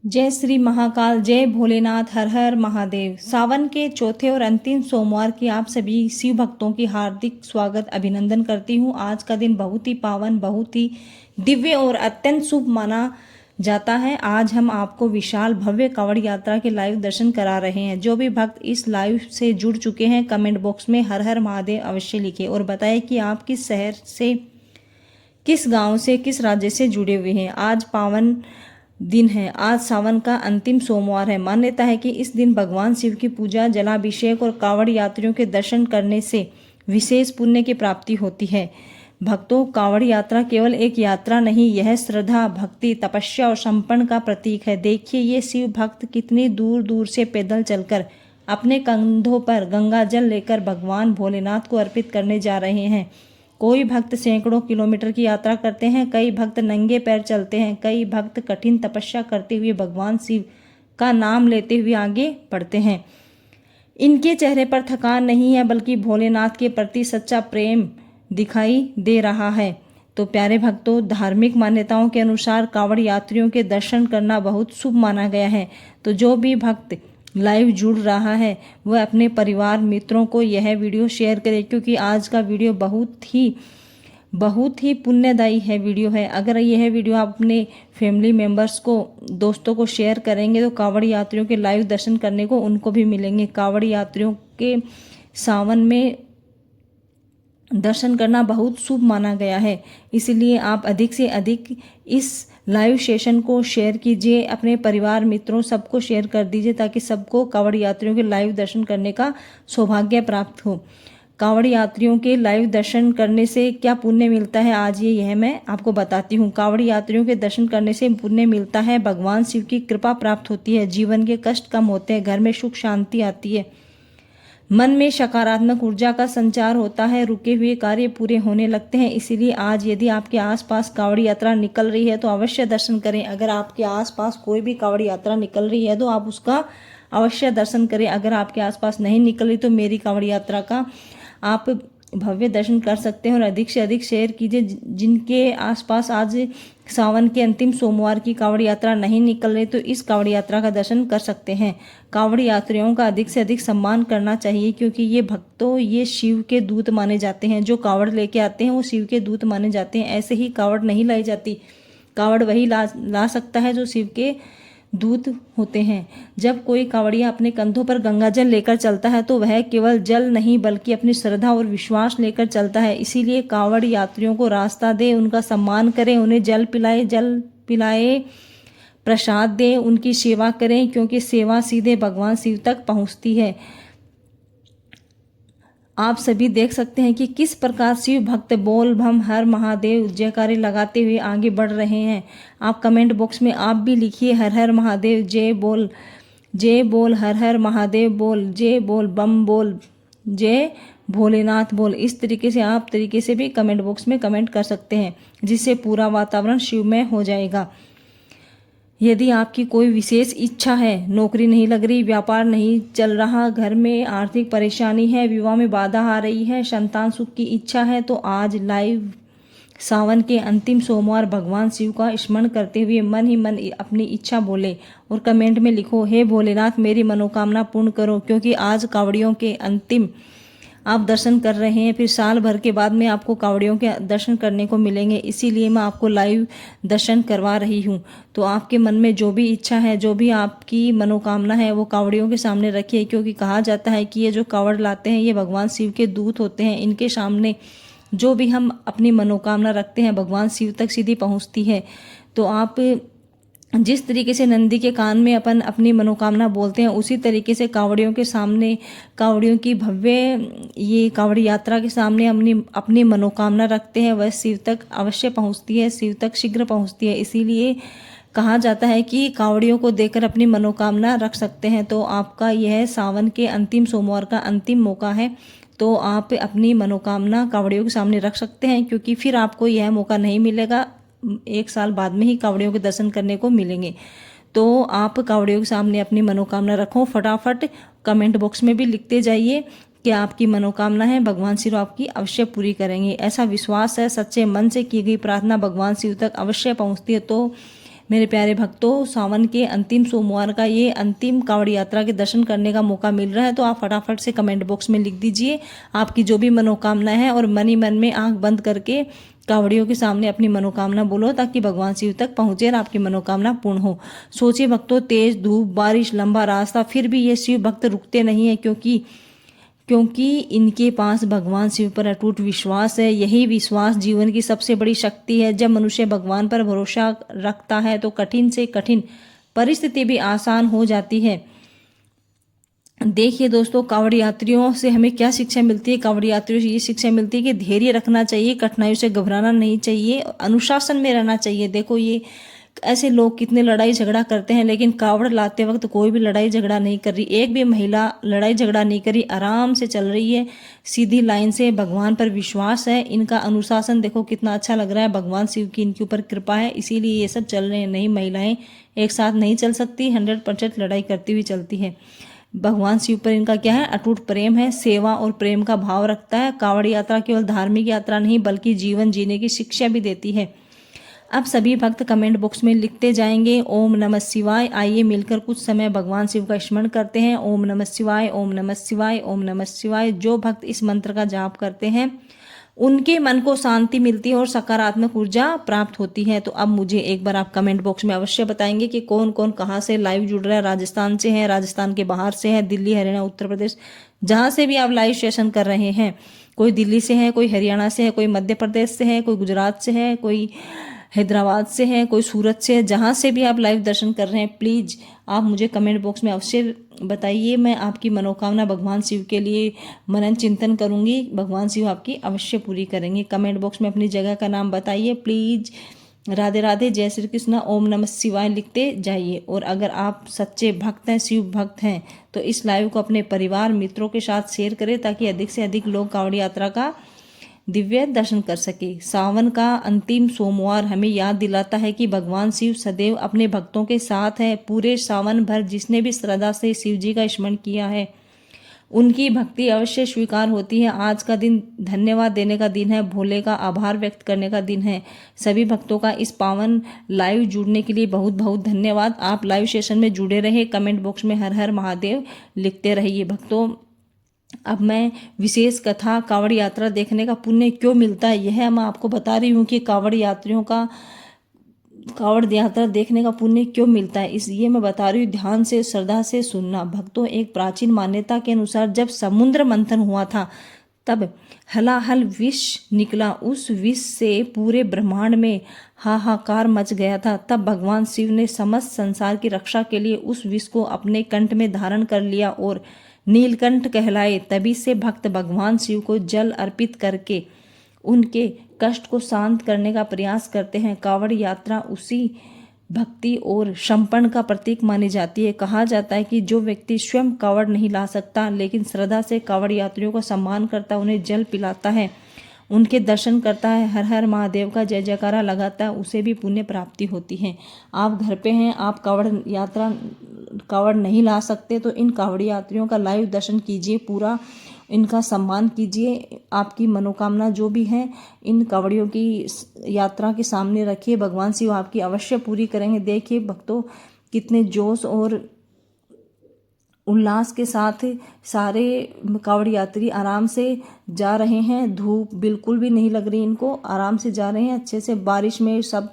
जय श्री महाकाल, जय भोलेनाथ, हर हर महादेव। सावन के चौथे और अंतिम सोमवार की आप सभी शिव भक्तों की हार्दिक स्वागत अभिनंदन करती हूँ। आज का दिन बहुत ही पावन, बहुत ही दिव्य और अत्यंत शुभ माना जाता है। आज हम आपको विशाल भव्य कांवड़ यात्रा के लाइव दर्शन करा रहे हैं। जो भी भक्त इस लाइव से जुड़ चुके हैं, कमेंट बॉक्स में हर हर महादेव अवश्य लिखें और बताएं कि आप किस शहर से, किस गांव से, किस राज्य से जुड़े हुए हैं। आज पावन दिन है। आज सावन का अंतिम सोमवार है। मान्यता है कि इस दिन भगवान शिव की पूजा, जलाभिषेक और कांवड़ यात्रियों के दर्शन करने से विशेष पुण्य की प्राप्ति होती है। भक्तों, कांवड़ यात्रा केवल एक यात्रा नहीं, यह श्रद्धा, भक्ति, तपस्या और समर्पण का प्रतीक है। देखिए ये शिव भक्त कितनी दूर दूर से पैदल चलकर अपने कंधों पर गंगा जल लेकर भगवान भोलेनाथ को अर्पित करने जा रहे हैं। कोई भक्त सैकड़ों किलोमीटर की यात्रा करते हैं, कई भक्त नंगे पैर चलते हैं, कई भक्त कठिन तपस्या करते हुए भगवान शिव का नाम लेते हुए आगे बढ़ते हैं। इनके चेहरे पर थकान नहीं है, बल्कि भोलेनाथ के प्रति सच्चा प्रेम दिखाई दे रहा है। तो प्यारे भक्तों, धार्मिक मान्यताओं के अनुसार कांवड़ यात्रियों के दर्शन करना बहुत शुभ माना गया है। तो जो भी भक्त लाइव जुड़ रहा है वह अपने परिवार मित्रों को यह वीडियो शेयर करें, क्योंकि आज का वीडियो बहुत ही पुण्यदायी है वीडियो है। अगर यह वीडियो आप अपने फैमिली मेम्बर्स को, दोस्तों को शेयर करेंगे तो कांवड़ यात्रियों के लाइव दर्शन करने को उनको भी मिलेंगे। कांवड़ यात्रियों के सावन में दर्शन करना बहुत शुभ माना गया है, इसलिए आप अधिक से अधिक इस लाइव सेशन को शेयर कीजिए, अपने परिवार मित्रों सबको शेयर कर दीजिए, ताकि सबको कांवड़ यात्रियों के लाइव दर्शन करने का सौभाग्य प्राप्त हो। कांवड़ यात्रियों के लाइव दर्शन करने से क्या पुण्य मिलता है, आज यह मैं आपको बताती हूँ। कांवड़ यात्रियों के दर्शन करने से पुण्य मिलता है, भगवान शिव की कृपा प्राप्त होती है, जीवन के कष्ट कम होते हैं, घर में सुख शांति आती है, मन में सकारात्मक ऊर्जा का संचार होता है, रुके हुए कार्य पूरे होने लगते हैं। इसीलिए आज यदि आपके आसपास कांवड़ यात्रा निकल रही है तो अवश्य दर्शन करें। अगर आपके आसपास कोई भी कांवड़ यात्रा निकल रही है तो आप उसका अवश्य दर्शन करें। अगर आपके आसपास नहीं निकल रही तो मेरी कांवड़ यात्रा का आप भव्य दर्शन कर सकते हैं और अधिक से अधिक शेयर कीजिए। जिनके आसपास आज सावन के अंतिम सोमवार की कांवड़ यात्रा नहीं निकल रही तो इस कांवड़ यात्रा का दर्शन कर सकते हैं। कांवड़ यात्रियों का अधिक से अधिक सम्मान करना चाहिए, क्योंकि ये भक्तों, ये शिव के दूत माने जाते हैं। जो कांवड़ लेके आते हैं वो शिव के दूत माने जाते हैं। ऐसे ही कांवड़ नहीं लाई जाती, कांवड़ वही ला सकता है जो शिव के दूत होते हैं। जब कोई कांवड़िया अपने कंधों पर गंगा जल लेकर चलता है तो वह केवल जल नहीं बल्कि अपनी श्रद्धा और विश्वास लेकर चलता है। इसीलिए कांवड़ यात्रियों को रास्ता दे, उनका सम्मान करें, उन्हें जल पिलाए, प्रसाद दें, उनकी सेवा करें, क्योंकि सेवा सीधे भगवान शिव तक पहुंचती है। आप सभी देख सकते हैं कि किस प्रकार शिव भक्त बोल बम हर महादेव जयकारे लगाते हुए आगे बढ़ रहे हैं। आप कमेंट बॉक्स में आप भी लिखिए हर हर महादेव, जय बोल, हर हर महादेव बोल, जय बोल, बम बोल, जय भोलेनाथ बोल। इस तरीके से आप भी कमेंट बॉक्स में कमेंट कर सकते हैं, जिससे पूरा वातावरण शिवमय हो जाएगा। यदि आपकी कोई विशेष इच्छा है, नौकरी नहीं लग रही, व्यापार नहीं चल रहा, घर में आर्थिक परेशानी है, विवाह में बाधा आ रही है, संतान सुख की इच्छा है, तो आज लाइव सावन के अंतिम सोमवार भगवान शिव का स्मरण करते हुए मन ही मन अपनी इच्छा बोले और कमेंट में लिखो, हे भोलेनाथ मेरी मनोकामना पूर्ण करो। क्योंकि आज कांवड़ियों के अंतिम आप दर्शन कर रहे हैं, फिर साल भर के बाद में आपको कांवड़ियों के दर्शन करने को मिलेंगे, इसीलिए मैं आपको लाइव दर्शन करवा रही हूँ। तो आपके मन में जो भी इच्छा है, जो भी आपकी मनोकामना है, वो कांवड़ियों के सामने रखिए, क्योंकि कहा जाता है कि ये जो कांवड़ लाते हैं ये भगवान शिव के दूत होते हैं। इनके सामने जो भी हम अपनी मनोकामना रखते हैं भगवान शिव तक सीधी पहुँचती है। तो आप जिस तरीके से नंदी के कान में अपन अपनी मनोकामना बोलते हैं, उसी तरीके से कांवड़ियों के सामने, कांवड़ियों की भव्य ये कांवड़ यात्रा के सामने अपनी मनोकामना रखते हैं, वह शिव तक अवश्य पहुंचती है, शिव तक शीघ्र पहुंचती है। इसीलिए कहा जाता है कि कांवड़ियों को देखकर अपनी मनोकामना रख सकते हैं। तो आपका यह सावन के अंतिम सोमवार का अंतिम मौका है, तो आप अपनी मनोकामना कांवड़ियों के सामने रख सकते हैं, क्योंकि फिर आपको यह मौका नहीं मिलेगा, एक साल बाद में ही कांवड़ियों के दर्शन करने को मिलेंगे। तो आप कांवड़ियों के सामने अपनी मनोकामना रखो, फटाफट कमेंट बॉक्स में भी लिखते जाइए कि आपकी मनोकामना है, भगवान शिव आपकी अवश्य पूरी करेंगे। ऐसा विश्वास है, सच्चे मन से की गई प्रार्थना भगवान शिव तक अवश्य पहुंचती है। तो मेरे प्यारे भक्तों, सावन के अंतिम सोमवार का ये अंतिम कांवड़ यात्रा के दर्शन करने का मौका मिल रहा है, तो आप फटाफट से कमेंट बॉक्स में लिख दीजिए आपकी जो भी मनोकामना है, और मन ही मन में आंख बंद करके कांवड़ियों के सामने अपनी मनोकामना बोलो, ताकि भगवान शिव तक पहुंचे और आपकी मनोकामना पूर्ण हो। सोचिए भक्तों, तेज धूप, बारिश, लंबा रास्ता, फिर भी ये शिव भक्त रुकते नहीं है, क्योंकि इनके पास भगवान शिव पर अटूट विश्वास है। यही विश्वास जीवन की सबसे बड़ी शक्ति है। जब मनुष्य भगवान पर भरोसा रखता है तो कठिन से कठिन परिस्थिति भी आसान हो जाती है। देखिए दोस्तों, कांवड़ यात्रियों से हमें क्या शिक्षा मिलती है? कांवड़ यात्रियों से ये शिक्षा मिलती है कि धैर्य रखना चाहिए, कठिनाइयों से घबराना नहीं चाहिए, अनुशासन में रहना चाहिए। देखो, ये ऐसे लोग कितने लड़ाई झगड़ा करते हैं, लेकिन कांवड़ लाते वक्त कोई भी लड़ाई झगड़ा नहीं कर रही, एक भी महिला लड़ाई झगड़ा नहीं कर रही, आराम से चल रही है सीधी लाइन से। भगवान पर विश्वास है, इनका अनुशासन देखो कितना अच्छा लग रहा है। भगवान शिव की इनके ऊपर कृपा है, इसीलिए ये सब चल रहे हैं। नहीं, महिलाएं एक साथ नहीं चल सकती, 100% लड़ाई करती हुई चलती है। भगवान शिव पर इनका क्या है? अटूट प्रेम है, सेवा और प्रेम का भाव रखता है। कांवड़ यात्रा केवल धार्मिक यात्रा नहीं, बल्कि जीवन जीने की शिक्षा भी देती है। अब सभी भक्त कमेंट बॉक्स में लिखते जाएंगे ओम नमः शिवाय। आइए मिलकर कुछ समय भगवान शिव का स्मरण करते हैं। ओम नमः शिवाय, ओम नमः शिवाय, ओम नमः शिवाय। जो भक्त इस मंत्र का जाप करते हैं उनके मन को शांति मिलती है और सकारात्मक ऊर्जा प्राप्त होती है। तो अब मुझे एक बार आप कमेंट बॉक्स में अवश्य बताएंगे कि कौन कौन कहाँ से लाइव जुड़ रहा है। राजस्थान से है, राजस्थान के बाहर से है, दिल्ली, हरियाणा, उत्तर प्रदेश, जहाँ से भी आप लाइव सेशन कर रहे हैं। कोई दिल्ली से है, कोई हरियाणा से है, कोई मध्य प्रदेश से है, कोई गुजरात से है, कोई हैदराबाद से है, कोई सूरत से है। जहाँ से भी आप लाइव दर्शन कर रहे हैं, प्लीज़ आप मुझे कमेंट बॉक्स में अवश्य बताइए। मैं आपकी मनोकामना भगवान शिव के लिए मनन चिंतन करूंगी, भगवान शिव आपकी अवश्य पूरी करेंगे। कमेंट बॉक्स में अपनी जगह का नाम बताइए प्लीज़। राधे राधे, जय श्री कृष्ण, ओम नमः शिवाय लिखते जाइए। और अगर आप सच्चे भक्त हैं, शिव भक्त हैं, तो इस लाइव को अपने परिवार मित्रों के साथ शेयर करें, ताकि अधिक से अधिक लोग कांवड़ यात्रा का दिव्य दर्शन कर सके। सावन का अंतिम सोमवार हमें याद दिलाता है कि भगवान शिव सदैव अपने भक्तों के साथ है। पूरे सावन भर जिसने भी श्रद्धा से शिव जी का स्मरण किया है, उनकी भक्ति अवश्य स्वीकार होती है। आज का दिन धन्यवाद देने का दिन है, भोले का आभार व्यक्त करने का दिन है। सभी भक्तों का इस पावन लाइव जुड़ने के लिए बहुत बहुत धन्यवाद। आप लाइव सेशन में जुड़े रहे, कमेंट बॉक्स में हर हर महादेव लिखते रहिए। भक्तों, अब मैं विशेष कथा कांवड़ यात्रा देखने का पुण्य क्यों मिलता है, यह मैं आपको बता रही हूँ कि कांवड़ यात्रियों का कांवड़ यात्रा देखने का पुण्य क्यों मिलता है, इसलिए मैं बता रही हूँ। ध्यान से, श्रद्धा से सुनना। भक्तों, एक प्राचीन मान्यता के अनुसार जब समुद्र मंथन हुआ था, तब हलाहल विष निकला। उस विष से पूरे ब्रह्मांड में हाहाकार मच गया था। तब भगवान शिव ने समस्त संसार की रक्षा के लिए उस विष को अपने कंठ में धारण कर लिया और नीलकंठ कहलाए। तभी से भक्त भगवान शिव को जल अर्पित करके उनके कष्ट को शांत करने का प्रयास करते हैं। कांवड़ यात्रा उसी भक्ति और समर्पण का प्रतीक मानी जाती है। कहा जाता है कि जो व्यक्ति स्वयं कांवड़ नहीं ला सकता, लेकिन श्रद्धा से कांवड़ यात्रियों का सम्मान करता, उन्हें जल पिलाता है, उनके दर्शन करता है, हर हर महादेव का जय जयकारा लगाता है, उसे भी पुण्य प्राप्ति होती है। आप घर पे हैं, आप कांवड़ नहीं ला सकते, तो इन कांवड़ यात्रियों का लाइव दर्शन कीजिए, पूरा इनका सम्मान कीजिए। आपकी मनोकामना जो भी है इन कांवड़ियों की यात्रा के सामने रखिए, भगवान शिव आपकी अवश्य पूरी करेंगे। देखिए भक्तों, कितने जोश और उल्लास के साथ सारे कांवड़ यात्री आराम से जा रहे हैं। धूप बिल्कुल भी नहीं लग रही इनको, आराम से जा रहे हैं अच्छे से। बारिश में सब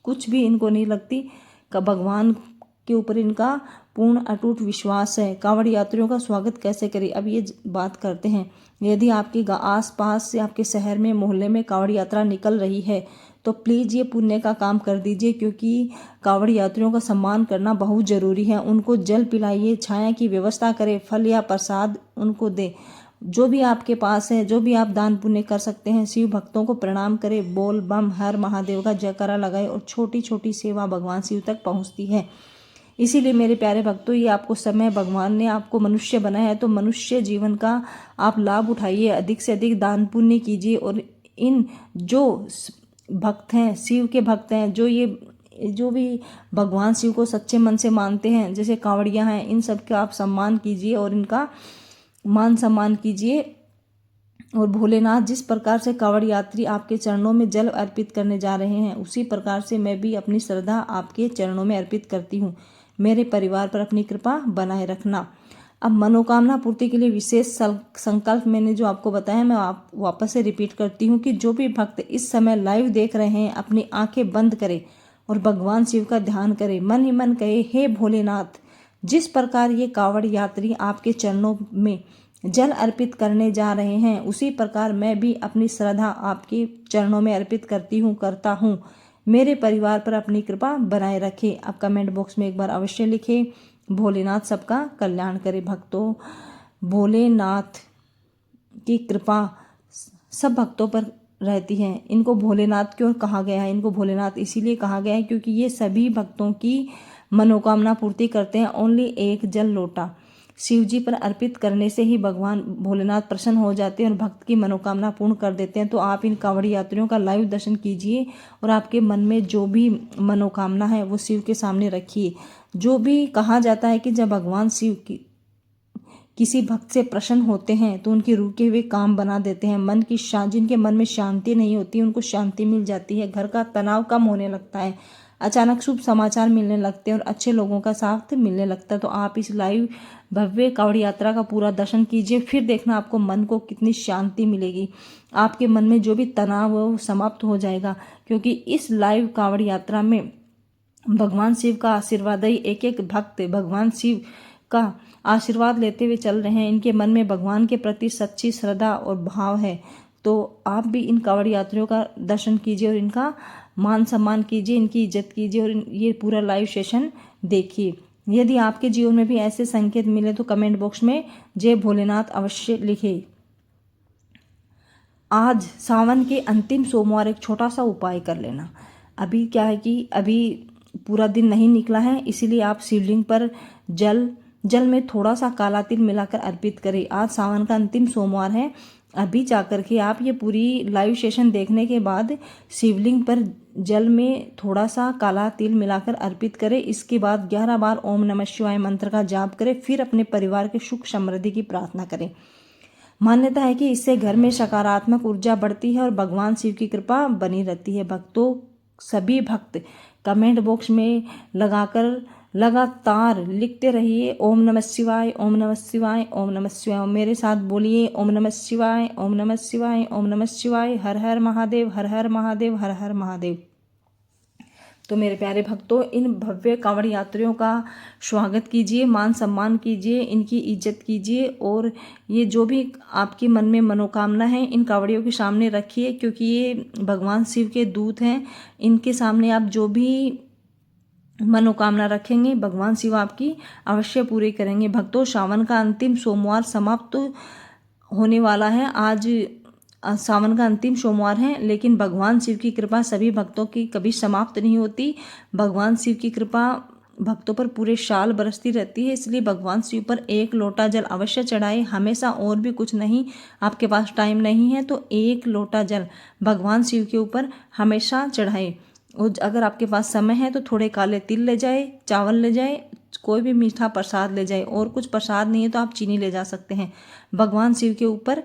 कुछ भी इनको नहीं लगती। भगवान के ऊपर इनका पूर्ण अटूट विश्वास है। कांवड़ यात्रियों का स्वागत कैसे करें, अब ये बात करते हैं। यदि आपके आस पास से, आपके शहर में, मोहल्ले में कांवड़ यात्रा निकल रही है, तो प्लीज़ ये पुण्य का काम कर दीजिए, क्योंकि कांवड़ यात्रियों का सम्मान करना बहुत ज़रूरी है। उनको जल पिलाइए, छाया की व्यवस्था करें, फल या प्रसाद उनको दे। जो भी आपके पास है, जो भी आप दान पुण्य कर सकते हैं, शिव भक्तों को प्रणाम करें, बोल बम हर महादेव का जयकारा लगाए, और छोटी छोटी सेवा भगवान शिव तक पहुँचती है। इसीलिए मेरे प्यारे भक्तों, ये आपको समय, भगवान ने आपको मनुष्य बनाया है, तो मनुष्य जीवन का आप लाभ उठाइए, अधिक से अधिक दान पुण्य कीजिए। और इन जो भक्त हैं, शिव के भक्त हैं, जो भी भगवान शिव को सच्चे मन से मानते हैं, जैसे कांवड़ियाँ हैं, इन सब का आप सम्मान कीजिए और इनका मान सम्मान कीजिए। और भोलेनाथ, जिस प्रकार से कांवड़ यात्री आपके चरणों में जल अर्पित करने जा रहे हैं, उसी प्रकार से मैं भी अपनी श्रद्धा आपके चरणों में अर्पित करती हूँ। मेरे परिवार पर अपनी कृपा बनाए रखना। अब मनोकामना पूर्ति के लिए विशेष संकल्प मैंने जो आपको बताया, मैं आप वापस से रिपीट करती हूँ कि जो भी भक्त इस समय लाइव देख रहे हैं, अपनी आंखें बंद करें और भगवान शिव का ध्यान करें। मन ही मन कहे, हे भोलेनाथ, जिस प्रकार ये कांवड़ यात्री आपके चरणों में जल अर्पित करने जा रहे हैं, उसी प्रकार मैं भी अपनी श्रद्धा आपके चरणों में अर्पित करता हूँ। मेरे परिवार पर अपनी कृपा बनाए रखें। अब कमेंट बॉक्स में एक बार अवश्य लिखें, भोलेनाथ सबका कल्याण करे। भक्तों, भोलेनाथ की कृपा सब भक्तों पर रहती है। इनको भोलेनाथ क्यों कहा गया है? इनको भोलेनाथ इसीलिए कहा गया है क्योंकि ये सभी भक्तों की मनोकामना पूर्ति करते हैं। ओनली एक जल लोटा शिव जी पर अर्पित करने से ही भगवान भोलेनाथ प्रसन्न हो जाते हैं और भक्त की मनोकामना पूर्ण कर देते हैं। तो आप इन कांवड़ी यात्रियों का लाइव दर्शन कीजिए और आपके मन में जो भी मनोकामना है वो शिव के सामने रखिए। जो भी कहा जाता है कि जब भगवान शिव की किसी भक्त से प्रसन्न होते हैं तो उनके रुके हुए काम बना देते हैं। मन की जिनके मन में शांति नहीं होती, उनको शांति मिल जाती है। घर का तनाव कम होने लगता है, अचानक शुभ समाचार मिलने लगते हैं और अच्छे लोगों का साथ मिलने लगता है। तो आप इस लाइव भव्य कांवड़ यात्रा का पूरा दर्शन कीजिए, फिर देखना आपको मन को कितनी शांति मिलेगी। आपके मन में जो भी तनाव है वो समाप्त हो जाएगा, क्योंकि इस लाइव कांवड़ यात्रा में भगवान शिव का आशीर्वाद ही एक एक भक्त भगवान शिव का आशीर्वाद लेते हुए चल रहे हैं। इनके मन में भगवान के प्रति सच्ची श्रद्धा और भाव है। तो आप भी इन कांवड़ यात्रियों का दर्शन कीजिए और इनका मान सम्मान कीजिए, इनकी इज्जत कीजिए और ये पूरा लाइव सेशन देखिए। यदि आपके जीवन में भी ऐसे संकेत मिले तो कमेंट बॉक्स में जय भोलेनाथ अवश्य लिखें। आज सावन के अंतिम सोमवार एक छोटा सा उपाय कर लेना। अभी क्या है कि अभी पूरा दिन नहीं निकला है, इसीलिए आप शिवलिंग पर जल में थोड़ा सा काला तिल मिलाकर अर्पित करें। आज सावन का अंतिम सोमवार है। अभी जाकर के आप ये पूरी लाइव सेशन देखने के बाद शिवलिंग पर जल में थोड़ा सा काला तिल मिलाकर अर्पित करें। इसके बाद 11 बार ओम नमः शिवाय मंत्र का जाप करें। फिर अपने परिवार के सुख समृद्धि की प्रार्थना करें। मान्यता है कि इससे घर में सकारात्मक ऊर्जा बढ़ती है और भगवान शिव की कृपा बनी रहती है। भक्तों, सभी भक्त कमेंट बॉक्स में लगातार लिखते रहिए ओम नमः शिवाय, ओम नमः शिवाय, ओम नमः शिवाय। मेरे साथ बोलिए ओम नमः शिवाय, ओम नमः शिवाय, ओम नमः शिवाय। हर हर महादेव, हर हर महादेव, हर हर महादेव। तो मेरे प्यारे भक्तों, इन भव्य कांवड़ यात्रियों का स्वागत कीजिए, मान सम्मान कीजिए, इनकी इज्जत कीजिए और ये जो भी आपके मन में मनोकामना है इन कांवड़ियों के सामने रखिए, क्योंकि ये भगवान शिव के दूत हैं। इनके सामने आप जो भी मनोकामना रखेंगे भगवान शिव आपकी अवश्य पूरी करेंगे। भक्तों, सावन का अंतिम सोमवार समाप्त होने वाला है। आज सावन का अंतिम सोमवार है, लेकिन भगवान शिव की कृपा सभी भक्तों की कभी समाप्त नहीं होती। भगवान शिव की कृपा भक्तों पर पूरे साल बरसती रहती है। इसलिए भगवान शिव पर एक लोटा जल अवश्य चढ़ाए हमेशा, और भी कुछ नहीं। आपके पास टाइम नहीं है तो एक लोटा जल भगवान शिव के ऊपर हमेशा चढ़ाए। और अगर आपके पास समय है तो थोड़े काले तिल ले जाए, चावल ले जाए, कोई भी मीठा प्रसाद ले जाए। और कुछ प्रसाद नहीं है तो आप चीनी ले जा सकते हैं। भगवान शिव के ऊपर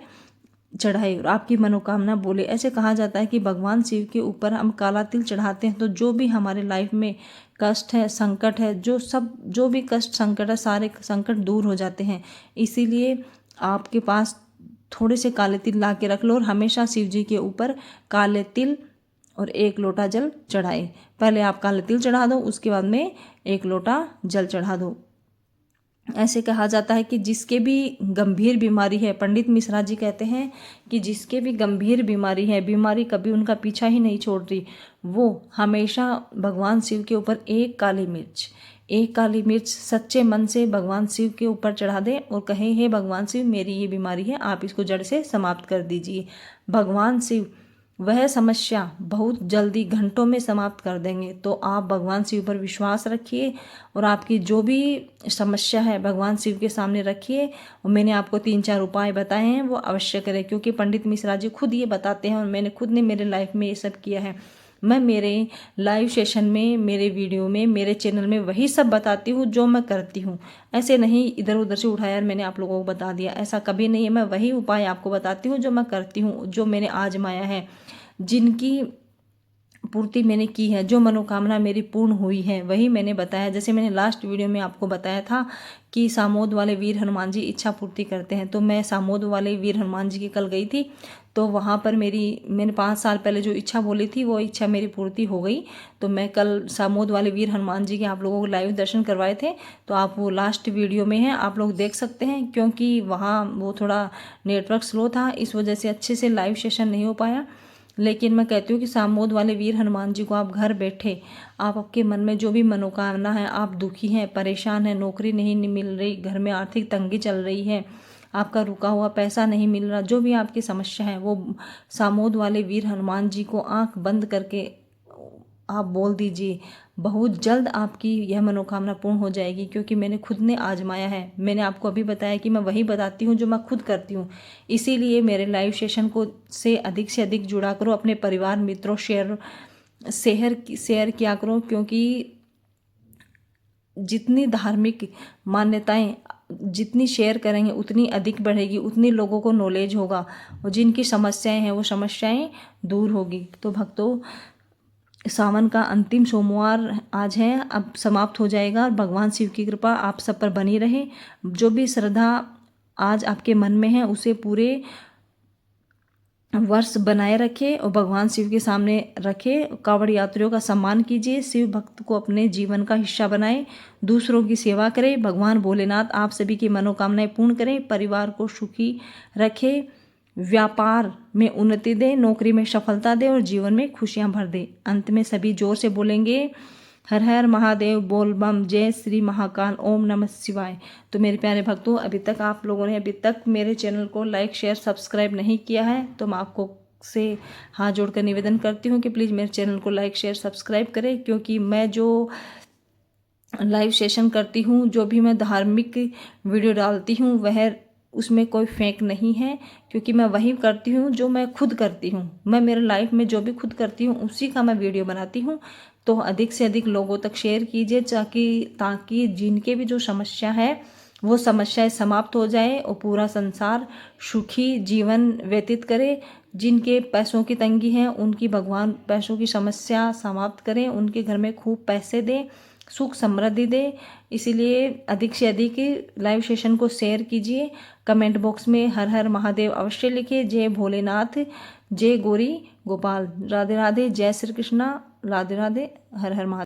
चढ़ाए और आपकी मनोकामना बोले। ऐसे कहा जाता है कि भगवान शिव के ऊपर हम काला तिल चढ़ाते हैं तो जो भी हमारे लाइफ में कष्ट है, संकट है, जो भी कष्ट संकट है, सारे संकट दूर हो जाते हैं। इसीलिए आपके पास थोड़े से काले तिल ला के रख लो और हमेशा शिव जी के ऊपर काले तिल और एक लोटा जल चढ़ाए। पहले आप काले तिल चढ़ा दो, उसके बाद में एक लोटा जल चढ़ा दो। ऐसे कहा जाता है कि जिसके भी गंभीर बीमारी है, पंडित मिश्रा जी कहते हैं कि जिसके भी गंभीर बीमारी है, बीमारी कभी उनका पीछा ही नहीं छोड़ रही, वो हमेशा भगवान शिव के ऊपर एक काली मिर्च सच्चे मन से भगवान शिव के ऊपर चढ़ा दें और कहें, हे भगवान शिव, मेरी ये बीमारी है, आप इसको जड़ से समाप्त कर दीजिए। भगवान शिव वह समस्या बहुत जल्दी घंटों में समाप्त कर देंगे। तो आप भगवान शिव पर विश्वास रखिए और आपकी जो भी समस्या है भगवान शिव के सामने रखिए। और मैंने आपको 3-4 उपाय बताए हैं, वो अवश्य करें, क्योंकि पंडित मिश्रा जी खुद ये बताते हैं और मैंने खुद ने मेरे लाइफ में ये सब किया है। मैं मेरे लाइव सेशन में, मेरे वीडियो में, मेरे चैनल में वही सब बताती हूँ जो मैं करती हूँ। ऐसे नहीं इधर उधर से उठाया और मैंने आप लोगों को बता दिया, ऐसा कभी नहीं है। मैं वही उपाय आपको बताती हूँ जो मैं करती हूँ, जो मैंने आजमाया है, जिनकी पूर्ति मैंने की है, जो मनोकामना मेरी पूर्ण हुई है वही मैंने बताया। जैसे मैंने लास्ट वीडियो में आपको बताया था कि सामोद वाले वीर हनुमान जी इच्छा पूर्ति करते हैं, तो मैं सामोद वाले वीर हनुमान जी की कल गई थी, तो वहाँ पर मैंने 5 साल पहले जो इच्छा बोली थी वो इच्छा मेरी पूर्ति हो गई। तो मैं कल सामोद वाले वीर हनुमान जी के आप लोगों को लाइव दर्शन करवाए थे, तो आप वो लास्ट वीडियो में हैं, आप लोग देख सकते हैं। क्योंकि वहाँ वो थोड़ा नेटवर्क स्लो था, इस वजह से अच्छे से लाइव सेशन नहीं हो पाया। लेकिन मैं कहती हूँ कि सामोद वाले वीर हनुमान जी को आप घर बैठे, आप आपके मन में जो भी मनोकामना है, आप दुखी हैं, परेशान हैं, नौकरी नहीं मिल रही, घर में आर्थिक तंगी चल रही है, आपका रुका हुआ पैसा नहीं मिल रहा, जो भी आपकी समस्या है वो सामोद वाले वीर हनुमान जी को आंख बंद करके आप बोल दीजिए। बहुत जल्द आपकी यह मनोकामना पूर्ण हो जाएगी, क्योंकि मैंने खुद ने आजमाया है। मैंने आपको अभी बताया कि मैं वही बताती हूँ जो मैं खुद करती हूँ। इसीलिए मेरे लाइव सेशन को से अधिक जुड़ा करो, अपने परिवार मित्रों शेयर किया करो, क्योंकि जितनी धार्मिक मान्यताएं जितनी शेयर करेंगे उतनी अधिक बढ़ेगी, उतनी लोगों को नॉलेज होगा, और जिनकी समस्याएं हैं वो समस्याएं दूर होगी। तो भक्तों, सावन का अंतिम सोमवार आज है, अब समाप्त हो जाएगा, और भगवान शिव की कृपा आप सब पर बनी रहे। जो भी श्रद्धा आज आपके मन में है उसे पूरे वर्ष बनाए रखे और भगवान शिव के सामने रखे। कांवड़ यात्रियों का सम्मान कीजिए, शिव भक्त को अपने जीवन का हिस्सा बनाए, दूसरों की सेवा करें। भगवान भोलेनाथ आप सभी की मनोकामनाएं पूर्ण करें, परिवार को सुखी रखे, व्यापार में उन्नति दे, नौकरी में सफलता दे और जीवन में खुशियां भर दे। अंत में सभी जोर से बोलेंगे हर हर महादेव, बोल बम, जय श्री महाकाल, ओम नमः शिवाय। तो मेरे प्यारे भक्तों, अभी तक आप लोगों ने मेरे चैनल को लाइक शेयर सब्सक्राइब नहीं किया है, तो मैं आपको से हाथ जोड़कर निवेदन करती हूँ कि प्लीज़ मेरे चैनल को लाइक शेयर सब्सक्राइब करें, क्योंकि मैं जो लाइव सेशन करती हूँ, जो भी मैं धार्मिक वीडियो डालती हूँ, वह उसमें कोई फेक नहीं है, क्योंकि मैं वही करती हूँ जो मैं खुद करती हूँ। मैं मेरे लाइफ में जो भी खुद करती हूँ उसी का मैं वीडियो बनाती हूँ। तो अधिक से अधिक लोगों तक शेयर कीजिए, ताकि जिनके भी जो समस्या है वो समस्याएं समाप्त हो जाए और पूरा संसार सुखी जीवन व्यतीत करे। जिनके पैसों की तंगी है उनकी भगवान पैसों की समस्या समाप्त करें, उनके घर में खूब पैसे दें, सुख समृद्धि दे। इसीलिए अधिक से अधिक लाइव सेशन को शेयर कीजिए। कमेंट बॉक्स में हर हर महादेव अवश्य लिखिए। जय भोलेनाथ, जय गौरी गोपाल, राधे राधे, जय श्री कृष्णा, राधे राधे, हर हर महादेव।